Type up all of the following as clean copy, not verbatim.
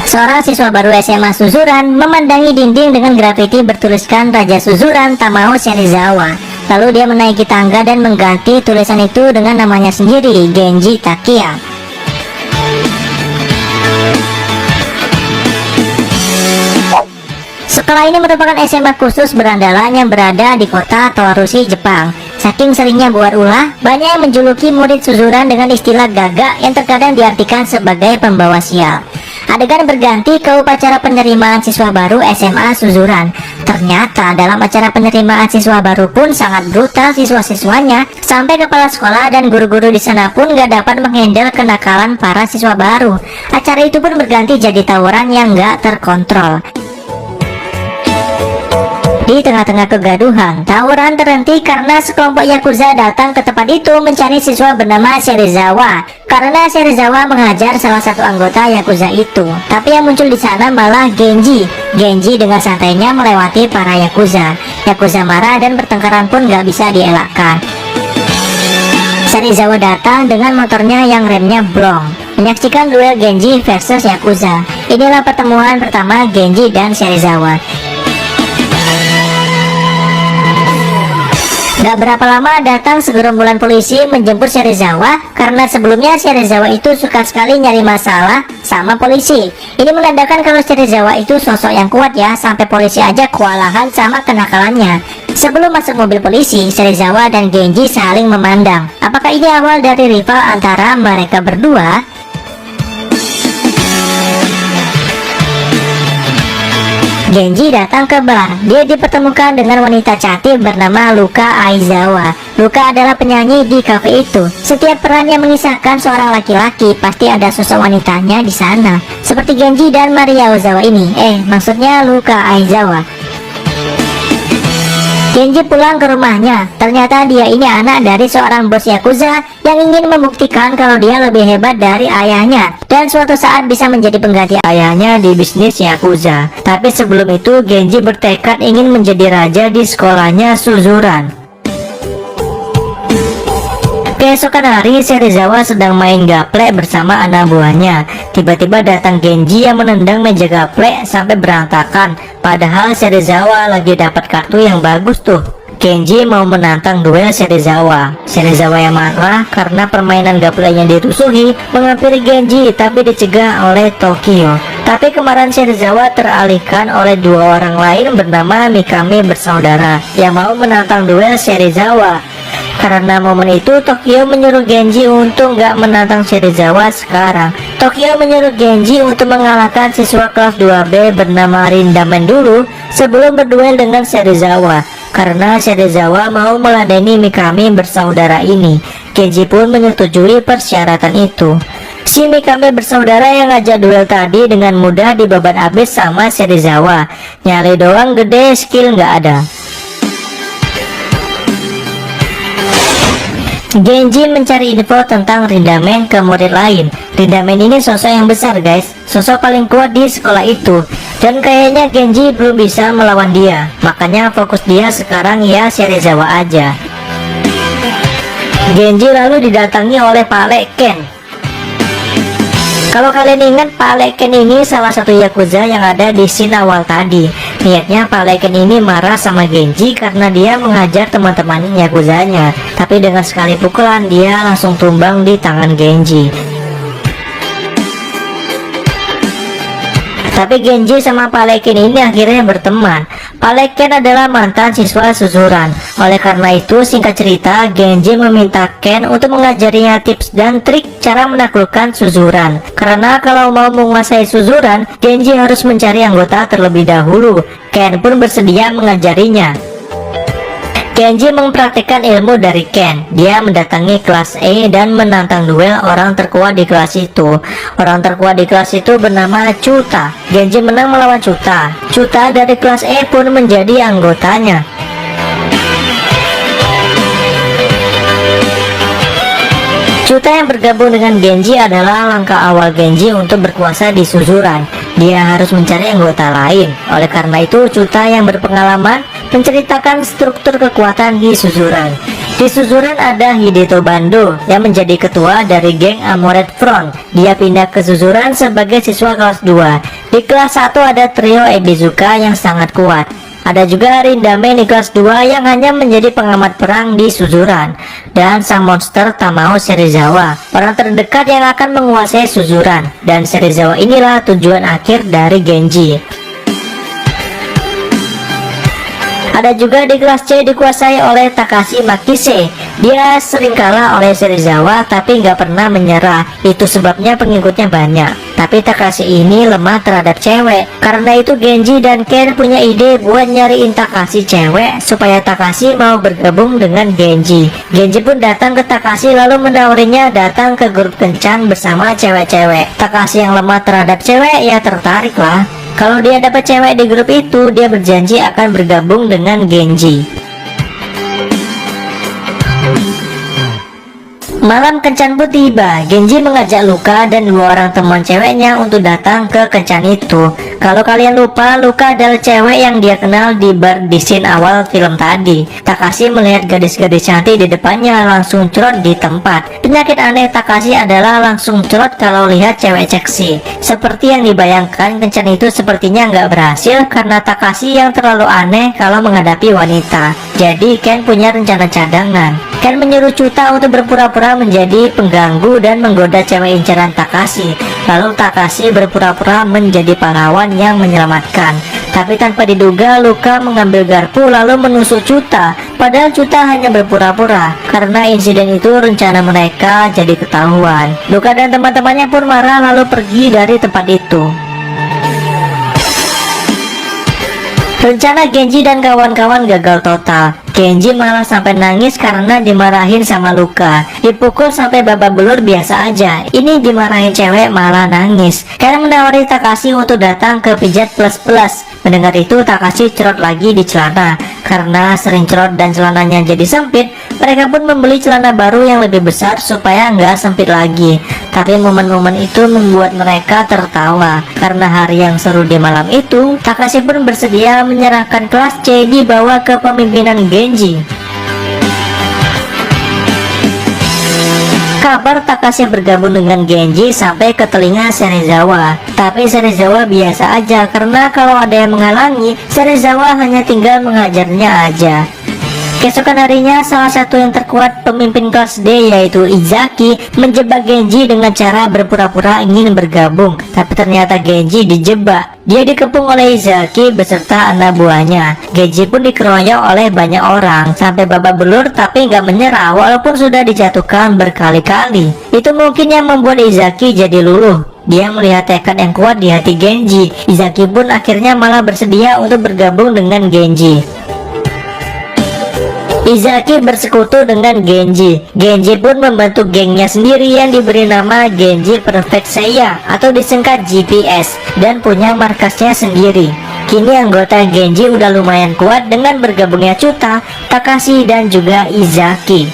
Seorang siswa baru SMA Suzuran memandangi dinding dengan grafiti bertuliskan Raja Suzuran Tamao Serizawa. Lalu dia menaiki tangga dan mengganti tulisan itu dengan namanya sendiri, Genji Takiya. Sekolah ini merupakan SMA khusus berandalan yang berada di kota Towarushi, Jepang. Saking seringnya buat ulah, banyak yang menjuluki murid Suzuran dengan istilah gagak yang terkadang diartikan sebagai pembawa sial. Adegan berganti ke upacara penerimaan siswa baru SMA Suzuran. Ternyata dalam acara penerimaan siswa baru pun sangat brutal siswa-siswanya, sampai kepala sekolah dan guru-guru di sana pun gak dapat menghandle kenakalan para siswa baru. Acara itu pun berganti jadi tawuran yang gak terkontrol. Di tengah-tengah kegaduhan, tawuran terhenti karena sekelompok Yakuza datang ke tempat itu mencari siswa bernama Serizawa. Karena Serizawa menghajar salah satu anggota Yakuza itu. Tapi yang muncul di sana malah Genji. Genji dengan santainya melewati para Yakuza. Yakuza marah dan pertengkaran pun gak bisa dielakkan. Serizawa datang dengan motornya yang remnya blong, menyaksikan duel Genji versus Yakuza. Inilah pertemuan pertama Genji dan Serizawa. Gak berapa lama datang segerombolan polisi menjemput Serizawa karena sebelumnya Serizawa itu suka sekali nyari masalah sama polisi. Ini menandakan kalau Serizawa itu sosok yang kuat ya, sampai polisi aja kewalahan sama kenakalannya. Sebelum masuk mobil polisi, Serizawa dan Genji saling memandang. Apakah ini awal dari rival antara mereka berdua? Genji datang ke bar. Dia dipertemukan dengan wanita cantik bernama Luka Aizawa. Luka adalah penyanyi di kafe itu. Setiap peran yang mengisahkan seorang laki-laki pasti ada sosok wanitanya di sana. Seperti Genji dan Maria Ozawa ini. Maksudnya Luka Aizawa. Genji pulang ke rumahnya. Ternyata dia ini anak dari seorang bos Yakuza yang ingin membuktikan kalau dia lebih hebat dari ayahnya dan suatu saat bisa menjadi pengganti ayahnya di bisnis Yakuza. Tapi sebelum itu Genji bertekad ingin menjadi raja di sekolahnya Suzuran. Keesokan hari, Serizawa sedang main gaplek bersama anak buahnya. Tiba-tiba datang Genji yang menendang meja gaplek sampai berantakan. Padahal Serizawa lagi dapat kartu yang bagus tuh. Genji mau menantang duel Serizawa. Serizawa yang marah karena permainan gapleknya dirusuhi, menghampiri Genji tapi dicegah oleh Tokyo. Tapi kemarahan Serizawa teralihkan oleh dua orang lain bernama Mikami bersaudara yang mau menantang duel Serizawa. Karena momen itu Tokyo menyuruh Genji untuk nggak menantang Serizawa sekarang. Tokyo menyuruh Genji untuk mengalahkan siswa kelas 2B bernama Rindamen dulu sebelum berduel dengan Serizawa. Karena Serizawa mau meladeni Mikami bersaudara ini, Genji pun menyetujui persyaratan itu. Si Mikami bersaudara yang ngajak duel tadi dengan mudah dibabat habis sama Serizawa. Nyari doang gede, skill nggak ada. Genji mencari info tentang Rindamen ke murid lain. Rindamen ini sosok yang besar guys, sosok paling kuat di sekolah itu. Dan kayaknya Genji belum bisa melawan dia. Makanya fokus dia sekarang ya Serizawa aja. Genji lalu didatangi oleh Pak Leken. Kalau kalian ingat, Pak Leken ini salah satu Yakuza yang ada di scene awal tadi. Niatnya Pak Leken ini marah sama Genji karena dia mengajar teman-teman Yakuzanya. Tapi dengan sekali pukulan dia langsung tumbang di tangan Genji. Tapi Genji sama Pak Leken ini akhirnya berteman. Pak Leken adalah mantan siswa Suzuran. Oleh karena itu, singkat cerita, Genji meminta Ken untuk mengajarinya tips dan trik cara menaklukkan Suzuran. Karena kalau mau menguasai Suzuran, Genji harus mencari anggota terlebih dahulu. Ken pun bersedia mengajarinya. Genji mempraktikkan ilmu dari Ken. Dia mendatangi kelas E dan menantang duel orang terkuat di kelas itu. Orang terkuat di kelas itu bernama Chuta. Genji menang melawan Chuta. Chuta dari kelas E pun menjadi anggotanya. Chuta yang bergabung dengan Genji adalah langkah awal Genji untuk berkuasa di Suzuran. Dia harus mencari anggota lain. Oleh karena itu, Chuta yang berpengalaman menceritakan struktur kekuatan di Suzuran. Di Suzuran ada Hideto Bando yang menjadi ketua dari geng Amoret Front. Dia pindah ke Suzuran sebagai siswa kelas 2. Di kelas 1 ada trio Ebizuka yang sangat kuat. Ada juga Rindame di kelas 2 yang hanya menjadi pengamat perang di Suzuran. Dan sang monster Tamao Serizawa, orang terdekat yang akan menguasai Suzuran. Dan Serizawa inilah tujuan akhir dari Genji. Ada juga di kelas C dikuasai oleh Takashi Makise. Dia sering kalah oleh Serizawa tapi nggak pernah menyerah. Itu sebabnya pengikutnya banyak. Tapi Takashi ini lemah terhadap cewek. Karena itu Genji dan Ken punya ide buat nyariin Takashi cewek supaya Takashi mau bergabung dengan Genji. Genji pun datang ke Takashi lalu menawarinya datang ke grup kencan bersama cewek-cewek. Takashi yang lemah terhadap cewek ya tertarik lah. Kalau dia dapat cewek di grup itu, dia berjanji akan bergabung dengan Genji. Malam kencan pun tiba. Genji mengajak Luka dan 2 orang teman ceweknya untuk datang ke kencan itu. Kalau kalian lupa, Luka adalah cewek yang dia kenal di bar di scene awal film tadi. Takashi melihat gadis-gadis cantik di depannya langsung cerot di tempat. Penyakit aneh Takashi adalah langsung cerot kalau lihat cewek seksi. Seperti yang dibayangkan, kencan itu sepertinya nggak berhasil karena Takashi yang terlalu aneh kalau menghadapi wanita. Jadi Ken punya rencana cadangan. Ken menyuruh Chuta untuk berpura-pura menjadi pengganggu dan menggoda cewek incaran Takashi. Lalu Takashi berpura-pura menjadi pahlawan yang menyelamatkan. Tapi tanpa diduga, Luka mengambil garpu lalu menusuk Chuta. Padahal Chuta hanya berpura-pura. Karena insiden itu rencana mereka jadi ketahuan. Luka dan teman-temannya pun marah lalu pergi dari tempat itu. Rencana Genji dan kawan-kawan gagal total. Genji malah sampai nangis karena dimarahin sama Luka. Dipukul sampai babak belur biasa aja. Ini dimarahin cewek malah nangis. Karena menawari Takashi untuk datang ke pijat plus-plus. Mendengar itu Takashi cerot lagi di celana. Karena sering cerot dan celananya jadi sempit, mereka pun membeli celana baru yang lebih besar supaya nggak sempit lagi. Tapi momen-momen itu membuat mereka tertawa. Karena hari yang seru di malam itu, Takashi pun bersedia menyerahkan kelas C dibawa ke pemimpinan Genji. Kabar Takashi bergabung dengan Genji sampai ke telinga Serizawa. Tapi Serizawa biasa aja karena kalau ada yang menghalangi, Serizawa hanya tinggal mengajarnya aja. Keesokan harinya, salah satu yang terkuat pemimpin kelas D yaitu Izaki menjebak Genji dengan cara berpura-pura ingin bergabung. Tapi ternyata Genji dijebak. Dia dikepung oleh Izaki beserta anak buahnya. Genji pun dikeroyok oleh banyak orang sampai babak belur tapi nggak menyerah walaupun sudah dijatuhkan berkali-kali. Itu mungkin yang membuat Izaki jadi luluh. Dia melihat tekad yang kuat di hati Genji. Izaki pun akhirnya malah bersedia untuk bergabung dengan Genji. Izaki bersekutu dengan Genji. Genji pun membentuk gengnya sendiri yang diberi nama Genji Perfect Seiya atau disingkat GPS dan punya markasnya sendiri. Kini anggota Genji udah lumayan kuat dengan bergabungnya Chuta, Takashi dan juga Izaki.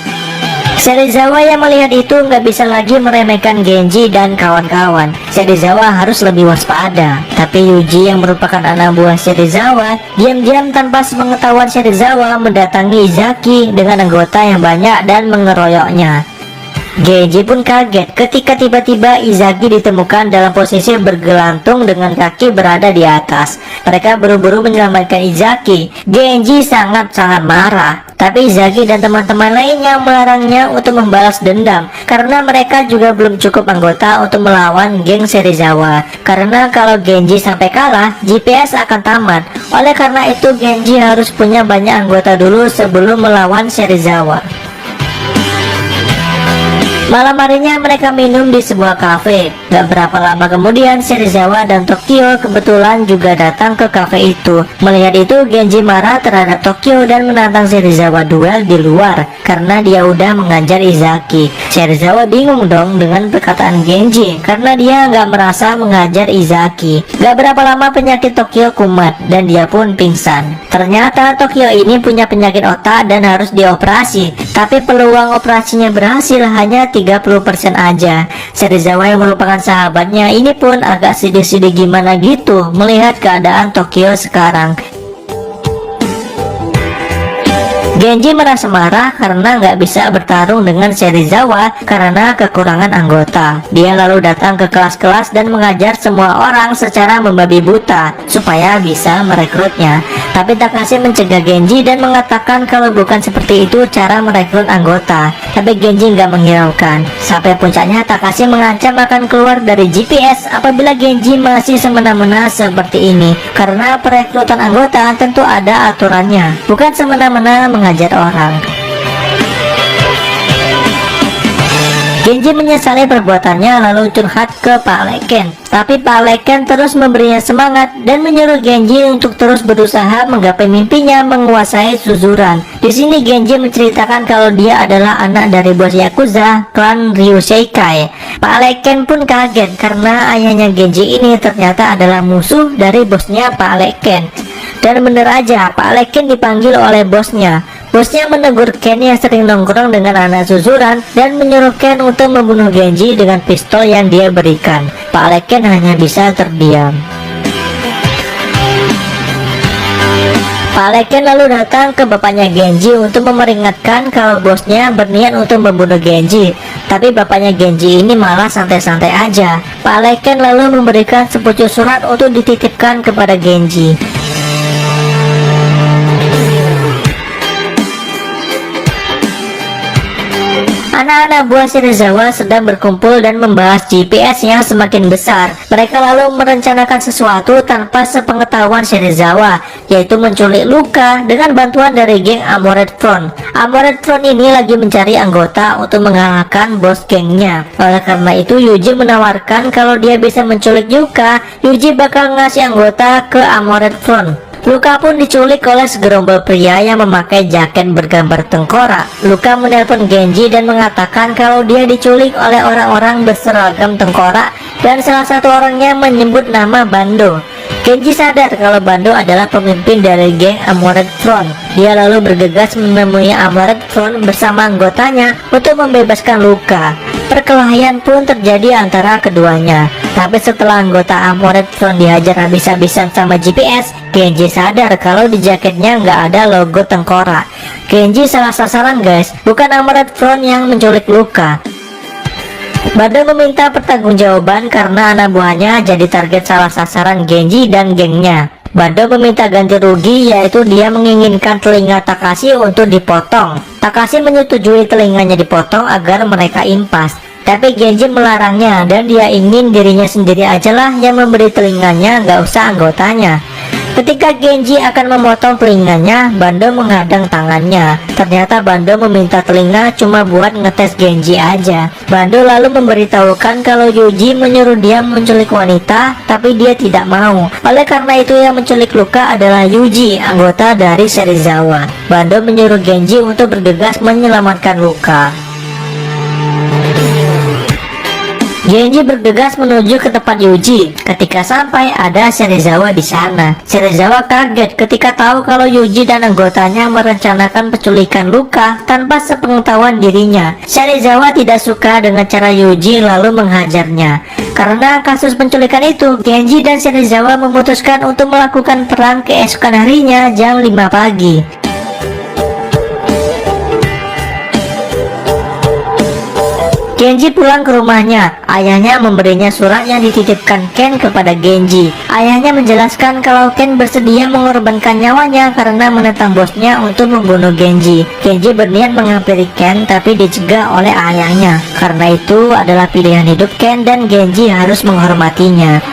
Serizawa yang melihat itu nggak bisa lagi meremehkan Genji dan kawan-kawan. Serizawa harus lebih waspada. Tapi Yuji yang merupakan anak buah Serizawa diam-diam tanpa sepengetahuan Serizawa mendatangi Izaki dengan anggota yang banyak dan mengeroyoknya. Genji pun kaget ketika tiba-tiba Izaki ditemukan dalam posisi bergelantung dengan kaki berada di atas. Mereka buru-buru menyelamatkan Izaki. Genji sangat-sangat marah. Tapi Izaki dan teman-teman lainnya melarangnya untuk membalas dendam karena mereka juga belum cukup anggota untuk melawan geng Serizawa. Karena kalau Genji sampai kalah, GPS akan tamat. Oleh karena itu Genji harus punya banyak anggota dulu sebelum melawan Serizawa. Malam harinya mereka minum di sebuah kafe. Gak berapa lama kemudian Serizawa dan Tokyo kebetulan juga datang ke kafe itu. Melihat itu Genji marah terhadap Tokyo dan menantang Serizawa duel di luar karena dia udah mengajar Izaki. Serizawa bingung dong dengan perkataan Genji karena dia gak merasa mengajar Izaki. Gak berapa lama penyakit Tokyo kumat dan dia pun pingsan. Ternyata Tokyo ini punya penyakit otak dan harus dioperasi. Tapi peluang operasinya berhasil hanya 30% aja. Serizawa yang merupakan sahabatnya ini pun agak sedih-sedih gimana gitu melihat keadaan Tokyo sekarang. Genji merasa marah karena nggak bisa bertarung dengan Serizawa karena kekurangan anggota. Dia lalu datang ke kelas-kelas dan mengajar semua orang secara membabi buta supaya bisa merekrutnya. Tapi Takashi mencegah Genji dan mengatakan kalau bukan seperti itu cara merekrut anggota. Tapi Genji nggak menghiraukan. Sampai puncaknya Takashi mengancam akan keluar dari GPS apabila Genji masih semena-mena seperti ini. Karena perekrutan anggota tentu ada aturannya, bukan semena-mena mengajar orang. Genji menyesali perbuatannya lalu curhat ke Pak Leken. Tapi Pak Leken terus memberinya semangat dan menyuruh Genji untuk terus berusaha menggapai mimpinya menguasai Suzuran. Di sini Genji menceritakan kalau dia adalah anak dari bos Yakuza, klan Ryuseikai. Pak Leken pun kaget karena ayahnya Genji ini ternyata adalah musuh dari bosnya Pak Leken. Dan bener aja, Pak Leken dipanggil oleh bosnya. Bosnya menegur Ken yang sering nongkrong dengan anak Suzuran dan menyuruh Ken untuk membunuh Genji dengan pistol yang dia berikan. Pak Leken hanya bisa terdiam. Pak Leken lalu datang ke bapaknya Genji untuk memperingatkan kalau bosnya berniat untuk membunuh Genji. Tapi bapaknya Genji ini malah santai-santai aja. Pak Leken lalu memberikan sepucuk surat untuk dititipkan kepada Genji. Anak-anak buah Serizawa sedang berkumpul dan membahas GPS yang semakin besar. Mereka lalu merencanakan sesuatu tanpa sepengetahuan Serizawa, yaitu menculik Luka dengan bantuan dari geng Amored Front. Amored Front ini lagi mencari anggota untuk mengalahkan bos gengnya. Oleh karena itu Yuji menawarkan kalau dia bisa menculik Yuka, Yuji bakal ngasih anggota ke Amored Front. Luka pun diculik oleh segerombol pria yang memakai jaket bergambar tengkorak. Luka menelpon Genji dan mengatakan kalau dia diculik oleh orang-orang berseragam tengkorak dan salah satu orangnya menyebut nama Bando. Genji sadar kalau Bando adalah pemimpin dari geng Amored Front. Dia lalu bergegas menemui Amored Front bersama anggotanya untuk membebaskan Luka. Perkelahian pun terjadi antara keduanya. Tapi setelah anggota Amored Front dihajar habis-habisan sama GPS, Genji sadar kalau di jaketnya nggak ada logo tengkorak. Genji salah sasaran guys, bukan Amored Front yang menculik Luka. Bando meminta pertanggungjawaban karena anak buahnya jadi target salah sasaran Genji dan gengnya. Bando meminta ganti rugi, yaitu dia menginginkan telinga Takashi untuk dipotong. Takashi menyetujui telinganya dipotong agar mereka impas. Tapi Genji melarangnya dan dia ingin dirinya sendiri ajalah yang memberi telinganya, nggak usah anggotanya. Ketika Genji akan memotong telinganya, Bando menghadang tangannya. Ternyata Bando meminta telinga cuma buat ngetes Genji aja. Bando lalu memberitahukan kalau Yuji menyuruh dia menculik wanita, tapi dia tidak mau. Oleh karena itu yang menculik Luka adalah Yuji, anggota dari Serizawa. Bando menyuruh Genji untuk bergegas menyelamatkan Luka. Genji bergegas menuju ke tempat Yuji. Ketika sampai, ada Serizawa di sana. Serizawa kaget ketika tahu kalau Yuji dan anggotanya merencanakan penculikan Luka tanpa sepengetahuan dirinya. Serizawa tidak suka dengan cara Yuji lalu menghajarnya. Karena kasus penculikan itu, Genji dan Serizawa memutuskan untuk melakukan perang keesokan harinya jam 5 pagi. Genji pulang ke rumahnya. Ayahnya memberinya surat yang dititipkan Ken kepada Genji. Ayahnya menjelaskan kalau Ken bersedia mengorbankan nyawanya karena menentang bosnya untuk membunuh Genji. Genji berniat menghampiri Ken tapi dicegah oleh ayahnya. Karena itu adalah pilihan hidup Ken dan Genji harus menghormatinya.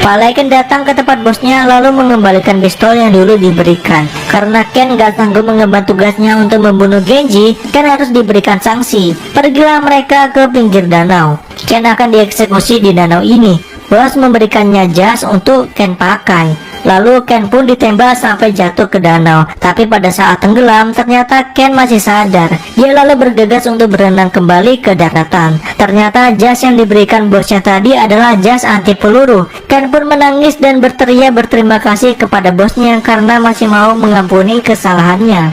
Pak Leken datang ke tempat bosnya lalu mengembalikan pistol yang dulu diberikan. Karena Ken gak sanggup mengemban tugasnya untuk membunuh Genji, Ken harus diberikan sanksi. Pergilah mereka ke pinggir danau. Ken akan dieksekusi di danau ini. Bos memberikannya jas untuk Ken pakai. Lalu Ken pun ditembak sampai jatuh ke danau. Tapi pada saat tenggelam, ternyata Ken masih sadar. Dia lalu bergegas untuk berenang kembali ke daratan. Ternyata jas yang diberikan bosnya tadi adalah jas anti peluru. Ken pun menangis dan berteriak berterima kasih kepada bosnya karena masih mau mengampuni kesalahannya.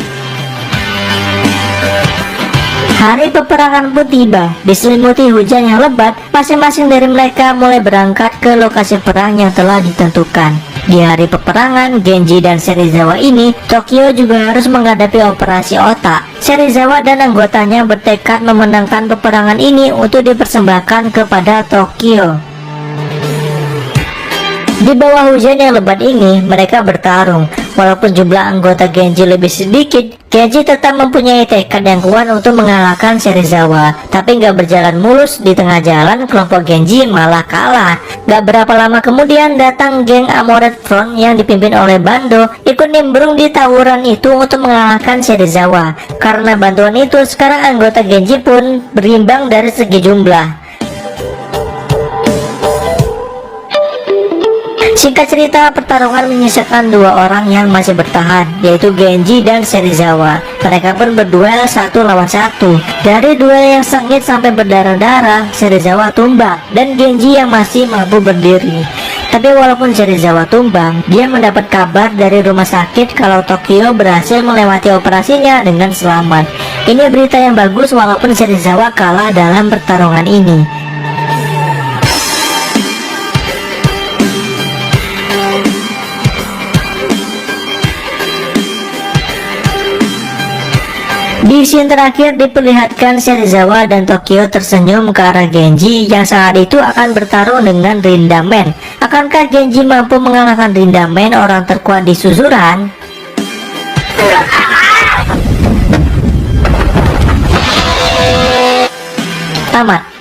Hari peperangan pun tiba. Diselimuti hujan yang lebat, masing-masing dari mereka mulai berangkat ke lokasi perang yang telah ditentukan. Di hari peperangan Genji dan Serizawa ini, Tokyo juga harus menghadapi operasi otak. Serizawa dan anggotanya bertekad memenangkan peperangan ini untuk dipersembahkan kepada Tokyo. Di bawah hujan yang lebat ini, mereka bertarung. Walaupun jumlah anggota Genji lebih sedikit, Genji tetap mempunyai tekad yang kuat untuk mengalahkan Serizawa. Tapi nggak berjalan mulus. Di tengah jalan, kelompok Genji malah kalah. Gak berapa lama kemudian datang geng Amoret Front yang dipimpin oleh Bando ikut nimbrung di tawuran itu untuk mengalahkan Serizawa. Karena bantuan itu, sekarang anggota Genji pun berimbang dari segi jumlah. Singkat cerita, pertarungan menyisakan dua orang yang masih bertahan, yaitu Genji dan Serizawa. Mereka pun berduel 1 lawan 1. Dari duel yang sengit sampai berdarah-darah, Serizawa tumbang dan Genji yang masih mampu berdiri. Tapi walaupun Serizawa tumbang, dia mendapat kabar dari rumah sakit kalau Tokyo berhasil melewati operasinya dengan selamat. Ini berita yang bagus walaupun Serizawa kalah dalam pertarungan ini. Di scene terakhir diperlihatkan Serizawa dan Tokyo tersenyum ke arah Genji yang saat itu akan bertarung dengan Rindamen. Akankah Genji mampu mengalahkan Rindamen, orang terkuat di susuran? Tamat.